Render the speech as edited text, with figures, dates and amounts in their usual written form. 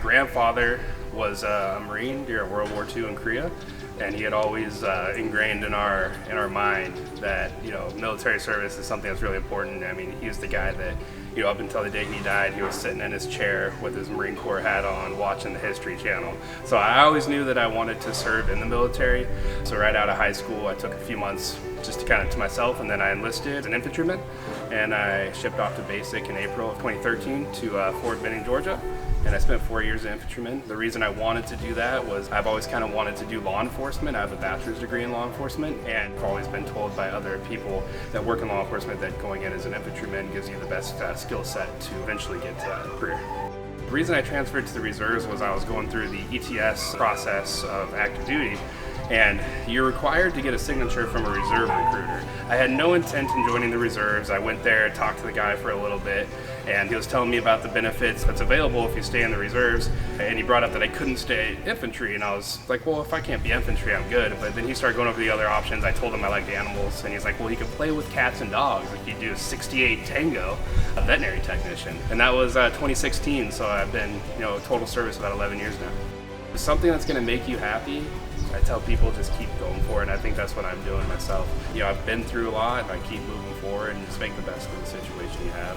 grandfather was a Marine during World War II in Korea, and he had always ingrained in our mind that military service is something that's really important. I mean, he was the guy that up until the day he died, he was sitting in his chair with his Marine Corps hat on, watching the History Channel. So I always knew that I wanted to serve in the military. So right out of high school, I took a few months just to myself, and then I enlisted as an infantryman, and I shipped off to basic in April of 2013 to Fort Benning, Georgia. And I spent 4 years as an infantryman. The reason I wanted to do that was I've always kind of wanted to do law enforcement. I have a bachelor's degree in law enforcement, and I've always been told by other people that work in law enforcement that going in as an infantryman gives you the best skill set to eventually get to that career. The reason I transferred to the reserves was I was going through the ETS process of active duty, and you're required to get a signature from a reserve recruiter. I had no intent in joining the reserves. I went there, talked to the guy for a little bit, and he was telling me about the benefits that's available if you stay in the reserves, and he brought up that I couldn't stay infantry, and I was like, well, if I can't be infantry, I'm good. But then he started going over the other options. I told him I liked animals, and he's like, well, you could play with cats and dogs if you do 68 Tango, a veterinary technician. And that was 2016, so I've been total service about 11 years now. It's something that's gonna make you happy. I tell people just keep going for it, and I think that's what I'm doing myself. I've been through a lot, and I keep moving forward and just make the best of the situation you have.